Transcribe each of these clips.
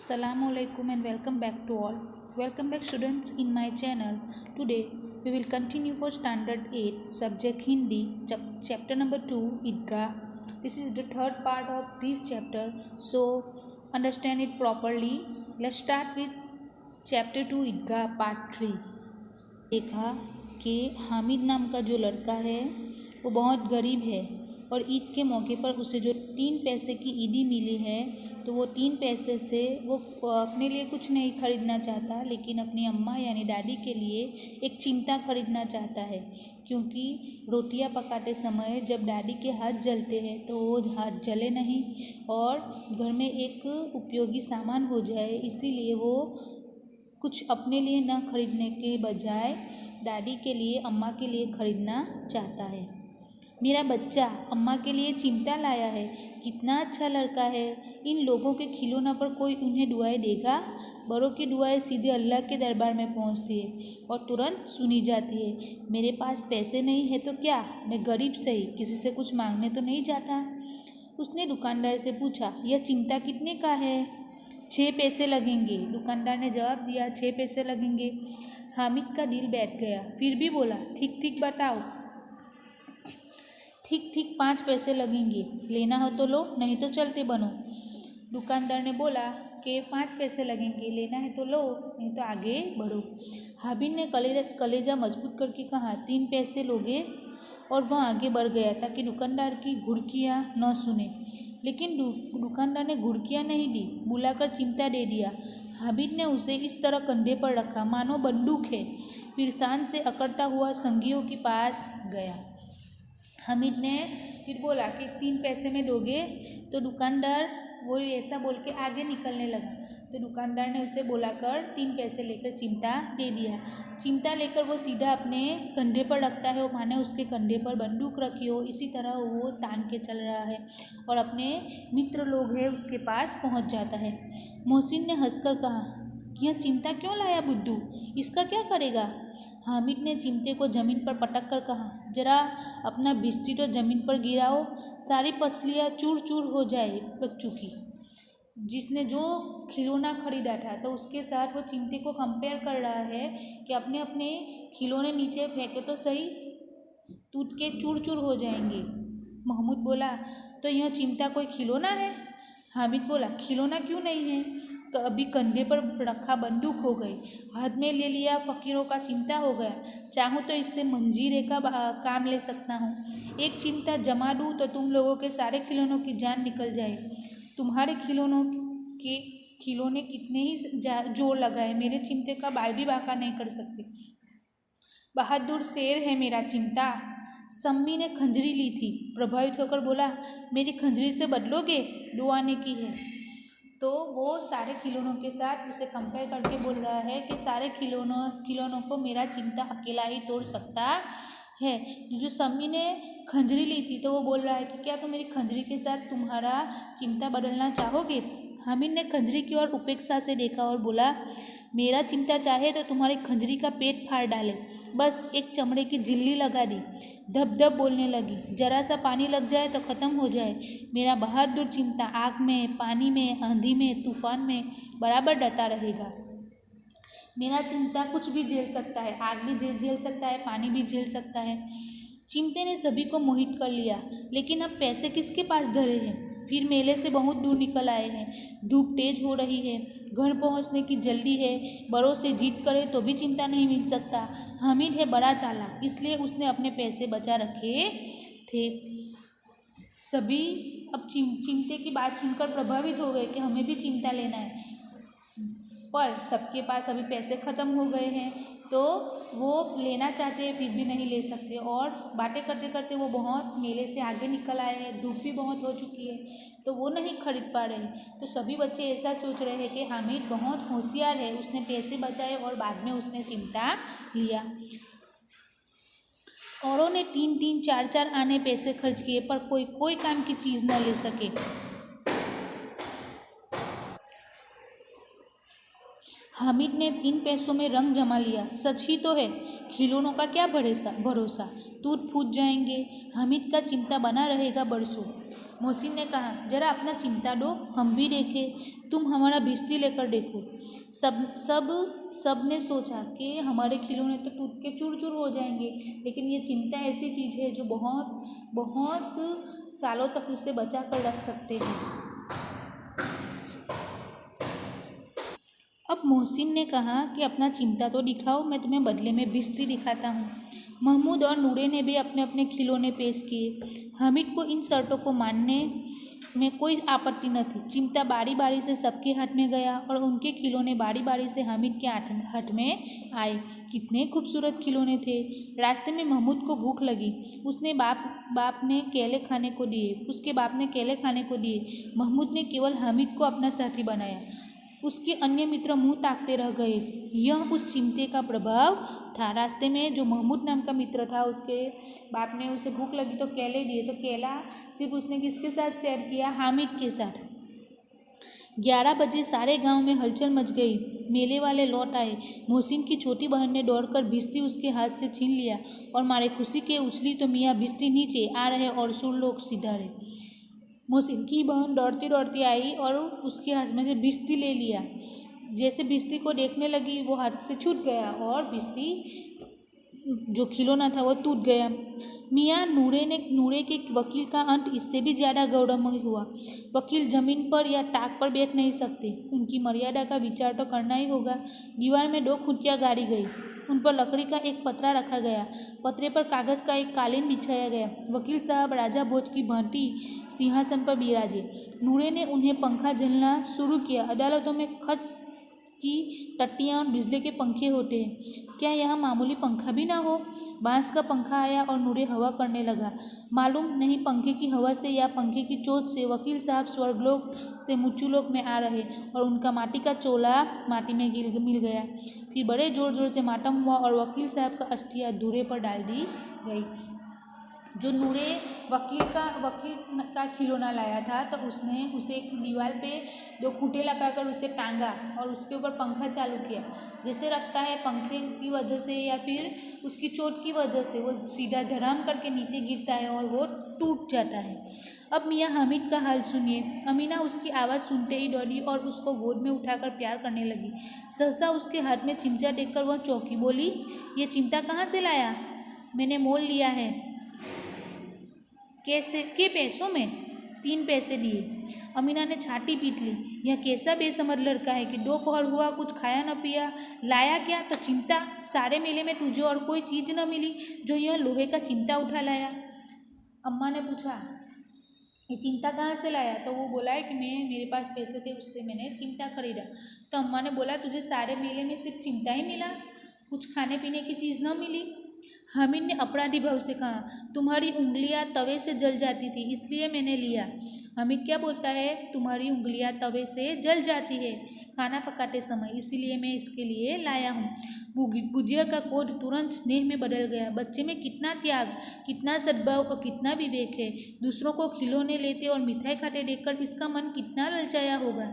Assalamualaikum and welcome back to all. Welcome back students in my channel. Today we will continue for standard 8 subject Hindi chapter number 2 Idgah. This is the third part of this chapter, so understand it properly. Let's start with chapter 2 Idgah part 3. देखा कि हामिद नाम का जो लड़का है वो बहुत गरीब है और ईद के मौके पर उसे जो 3 पैसे की ईदी मिली है तो वो 3 पैसे से वो अपने लिए कुछ नहीं खरीदना चाहता, लेकिन अपनी अम्मा यानी दादी के लिए एक चिमटा खरीदना चाहता है, क्योंकि रोटियां पकाते समय जब दादी के हाथ जलते हैं तो वो हाथ जले नहीं और घर में एक उपयोगी सामान हो जाए, इसीलिए वो कुछ अपने लिए न खरीदने के बजाय दादी के लिए, अम्मा के लिए खरीदना चाहता है। मेरा बच्चा अम्मा के लिए चिमटा लाया है, कितना अच्छा लड़का है। इन लोगों के खिलौना पर कोई उन्हें दुआएं देगा? बड़ों की दुआएं सीधे अल्लाह के दरबार में पहुंचती है और तुरंत सुनी जाती है। मेरे पास पैसे नहीं है तो क्या, मैं गरीब सही, किसी से कुछ मांगने तो नहीं जाता। उसने दुकानदार से पूछा, यह चिमटा कितने का है? 6 पैसे लगेंगे, दुकानदार ने जवाब दिया। 6 पैसे लगेंगे। हामिद का दिल बैठ गया, फिर भी बोला, ठीक ठीक बताओ। ठीक ठीक 5 पैसे लगेंगे, लेना हो तो लो, नहीं तो चलते बनो। दुकानदार ने बोला कि 5 पैसे लगेंगे, लेना है तो लो, नहीं तो आगे बढ़ो। हामिद ने कलेजा मजबूत करके कहा, 3 पैसे लोगे? और वह आगे बढ़ गया ताकि दुकानदार की घुड़कियाँ न सुने, लेकिन दुकानदार ने घुड़कियाँ नहीं दी, बुलाकर चिमटा दे दिया। हामिद ने उसे इस तरह कंधे पर रखा मानो बंदूक है, फिर शान से अकड़ता हुआ संगियों के पास गया। हामिद ने फिर बोला कि 3 पैसे में दोगे? तो दुकानदार वो ऐसा बोल के आगे निकलने लगा, तो दुकानदार ने उसे बुलाकर 3 पैसे लेकर चिमटा दे दिया। चिमटा लेकर वो सीधा अपने कंधे पर रखता है, वो माने उसके कंधे पर बंदूक रखी हो, इसी तरह वो तान के चल रहा है और अपने मित्र लोग हैं उसके पास पहुंच जाता है। मोहसिन ने हंसकर कहा, यह चिमटा क्यों लाया बुद्धू, इसका क्या करेगा? हामिद ने चिमटे को ज़मीन पर पटक कर कहा, जरा अपना बिस्ती तो ज़मीन पर गिराओ, सारी पसलियाँ चूर चूर हो जाए बच्चों की। जिसने जो खिलौना खरीदा था तो उसके साथ वो चिमटे को कंपेयर कर रहा है कि अपने अपने खिलौने नीचे फेंके तो सही, टूट के चूर चूर हो जाएंगे। महमूद बोला, तो यह चिमटा कोई खिलौना है? हामिद बोला, खिलौना क्यों नहीं है, अभी कंधे पर रखा बंदूक हो गई, हाथ में ले लिया फकीरों का चिमटा हो गया, चाहूँ तो इससे मंजीरे का काम ले सकता हूँ। एक चिमटा जमा दूँ तो तुम लोगों के सारे खिलौनों की जान निकल जाए। तुम्हारे खिलौने कितने ही जोर लगाए, मेरे चिमटे का बाल भी बांका नहीं कर सकते। बहादुर शेर है मेरा चिमटा। सम्मी ने खंजरी ली थी, प्रभावित होकर बोला, मेरी खंजरी से बदलोगे? 2 आने की है। तो वो सारे खिलौनों के साथ उसे कंपेयर करके बोल रहा है कि सारे खिलौनों को मेरा चिमटा अकेला ही तोड़ सकता है। जो सम्मी ने खंजरी ली थी तो वो बोल रहा है कि क्या तुम मेरी खंजरी के साथ तुम्हारा चिमटा बदलना चाहोगे? हामिद ने खंजरी की ओर उपेक्षा से देखा और बोला, मेरा चिमटा चाहे तो तुम्हारी खंजरी का पेट फाड़ डाले, बस एक चमड़े की झिल्ली लगा दी। धब धब बोलने लगी, जरा सा पानी लग जाए तो ख़त्म हो जाए। मेरा बहादुर चिमटा आग में, पानी में, आंधी में, तूफान में बराबर डटा रहेगा। मेरा चिमटा कुछ भी झेल सकता है, आग भी झेल सकता है, पानी भी झेल सकता है। चिमटे ने सभी को मोहित कर लिया, लेकिन अब पैसे किसके पास धरे हैं? फिर मेले से बहुत दूर निकल आए हैं, धूप तेज हो रही है, घर पहुंचने की जल्दी है, बड़ों से जीत करे तो भी चिमटा नहीं मिल सकता। हामिद है बड़ा चालाक, इसलिए उसने अपने पैसे बचा रखे थे। सभी अब चिमटे की बात सुनकर प्रभावित हो गए कि हमें भी चिमटा लेना है, पर सबके पास अभी पैसे ख़त्म हो गए हैं तो वो लेना चाहते हैं फिर भी नहीं ले सकते, और बातें करते करते वो बहुत मेले से आगे निकल आए हैं, धूप भी बहुत हो चुकी है तो वो नहीं खरीद पा रहे। तो सभी बच्चे ऐसा सोच रहे हैं कि हामिद बहुत होशियार है, उसने पैसे बचाए और बाद में उसने चिमटा लिया। औरों ने 3-3, 4-4 आने पैसे खर्च किए पर कोई काम की चीज़ न ले सके। हामिद ने 3 पैसों में रंग जमा लिया। सच ही तो है, खिलौनों का क्या भरोसा, टूट फूट जाएंगे, हामिद का चिमटा बना रहेगा बरसों। मोहसिन ने कहा, जरा अपना चिमटा दो, हम भी देखें। तुम हमारा भिश्ती लेकर देखो। सब ने सोचा कि हमारे खिलौने तो टूट के चूर चूर हो जाएंगे, लेकिन ये चिमटा ऐसी चीज़ है जो बहुत बहुत सालों तक उसे बचा कर रख सकते हैं। अब मोहसिन ने कहा कि अपना चिमटा तो दिखाओ, मैं तुम्हें बदले में भिश्ती दिखाता हूँ। महमूद और नूरे ने भी अपने अपने खिलौने पेश किए। हामिद को इन शर्तों को मानने में कोई आपत्ति न थी। चिमटा बारी बारी से सबके हाथ में गया और उनके खिलौने बारी बारी से हामिद के हाथ में आए। कितने खूबसूरत खिलौने थे। रास्ते में महमूद को भूख लगी। उसके बाप ने केले खाने को दिए। महमूद ने केवल हामिद को अपना साथी बनाया। उसके अन्य मित्र मुंह ताकते रह गए। यह उस चिमटे का प्रभाव था। रास्ते में जो महमूद नाम का मित्र था, उसके बाप ने उसे भूख लगी तो केले दिए, तो केला सिर्फ उसने किसके साथ शेयर किया? हामिद के साथ। 11 बजे सारे गांव में हलचल मच गई। मेले वाले लौट आए। मोहसिन की छोटी बहन ने दौड़कर भिश्ती उसके हाथ से छीन लिया और मारे खुशी के उछली तो मियाँ भिश्ती नीचे आ रहे और सुर लोग सिधारे। मोहसिन की बहन दौड़ती दौड़ती आई और उसके हाथ में से भिश्ती ले लिया। जैसे भिश्ती को देखने लगी, वो हाथ से छूट गया और भिश्ती जो खिलौना था वो टूट गया। मियाँ नूरे के वकील का अंत इससे भी ज़्यादा गौरवमय हुआ। वकील जमीन पर या टाक पर बैठ नहीं सकते, उनकी मर्यादा का विचार तो करना ही होगा। दीवार में 2 खुंटियाँ गाड़ी गई, उन पर लकड़ी का एक पतरा रखा गया। पतरे पर कागज़ का एक कालीन बिछाया गया। वकील साहब राजा भोज की भांति सिंहासन पर बिराजे। नूरे ने उन्हें पंखा झलना शुरू किया। अदालतों में खच की टट्टियाँ और बिजली के पंखे होते हैं, क्या यहाँ मामूली पंखा भी ना हो? बांस का पंखा आया और नूरे हवा करने लगा। मालूम नहीं पंखे की हवा से या पंखे की चोट से वकील साहब स्वर्गलोक से मृत्युलोक में आ रहे और उनका माटी का चोला माटी में मिल गया। फिर बड़े जोर जोर से मातम हुआ और वकील साहब का अस्थिया धूरे पर डाल दी गई। जो नूरे वकील का खिलौना लाया था, तो उसने उसे एक दीवार पे 2 खूंटे लगाकर उसे टांगा और उसके ऊपर पंखा चालू किया। जैसे रखता है पंखे की वजह से या फिर उसकी चोट की वजह से वो सीधा धड़ाम करके नीचे गिरता है और वो टूट जाता है। अब मियाँ हामिद का हाल सुनिए। अमीना उसकी आवाज़ सुनते ही दौड़ी और उसको गोद में उठाकर प्यार करने लगी। सहसा उसके हाथ में चिमटा देखकर वह चौंकी। बोली, ये चिमटा कहाँ से लाया? मैंने मोल लिया है। कैसे? के पैसों में? 3 पैसे दिए। अमीना ने छाती पीट ली। यह कैसा बेसमझ लड़का है कि दोपहर हुआ, कुछ खाया न पिया, लाया क्या? तो चिमटा। सारे मेले में तुझे और कोई चीज़ न मिली जो यह लोहे का चिमटा उठा लाया? अम्मा ने पूछा, ये चिमटा कहाँ से लाया? तो वो बोला है कि मेरे पास पैसे थे, उससे मैंने चिमटा खरीदा। तो अम्मा ने बोला, तुझे सारे मेले में सिर्फ चिमटा ही मिला, कुछ खाने पीने की चीज़ न मिली? हामिद ने अपराधी भाव से कहा, तुम्हारी उंगलियां तवे से जल जाती थी इसलिए मैंने लिया। हामिद क्या बोलता है? तुम्हारी उंगलियां तवे से जल जाती है खाना पकाते समय, इसीलिए मैं इसके लिए लाया हूँ। बुधिया का क्रोध तुरंत स्नेह में बदल गया। बच्चे में कितना त्याग, कितना सद्भाव और कितना विवेक है। दूसरों को खिलौने लेते और मिठाई खाते देखकर इसका मन कितना ललचाया होगा।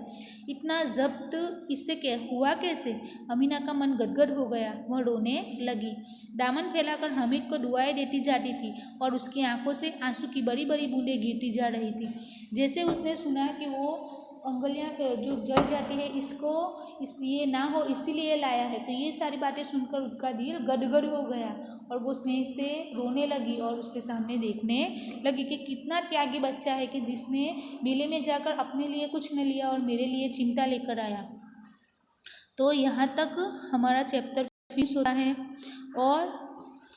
इतना जब्त इससे हुआ कैसे? अमीना का मन गदगद हो गया। वह रोने लगी। दामन फैलाकर हामिद को दुआएं देती जाती थी और उसकी आंखों से आंसू की बड़ी बड़ी बूंदें गिरती जा रही थी। जैसे उसने सुना कि वो उंगलियां जो जल जाती है, ये ना हो इसीलिए लाया है। तो ये सारी बातें सुनकर उसका दिल गदगद हो गया और वो स्नेह से रोने लगी और उसके सामने देखने लगी कि कितना त्यागी बच्चा है कि जिसने मेले में जाकर अपने लिए कुछ न लिया और मेरे लिए चिमटा लेकर आया। तो यहाँ तक हमारा चैप्टर फिनिश होता है और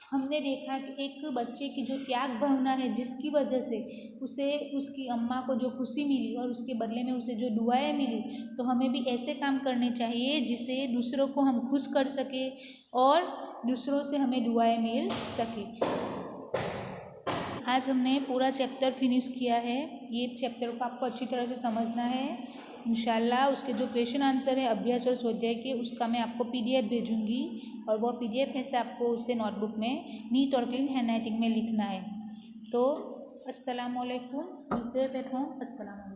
हमने देखा कि एक बच्चे की जो त्याग भावना है, जिसकी वजह से उसे उसकी अम्मा को जो खुशी मिली और उसके बदले में उसे जो दुआएं मिली, तो हमें भी ऐसे काम करने चाहिए जिससे दूसरों को हम खुश कर सके और दूसरों से हमें दुआएं मिल सके। आज हमने पूरा चैप्टर फिनिश किया है। ये चैप्टर को आपको अच्छी तरह से समझना है। इंशाल्लाह उसके जो क्वेश्चन आंसर है अभ्यास और स्वाध्याय के, उसका मैं आपको PDF भेजूँगी और वह PDF ऐसे आपको उसे नोटबुक में नीट और क्लीन हैंड राइटिंग में लिखना है। तो अस्सलाम वालेकुम। Be safe at home. अस्सलाम वालेकुम।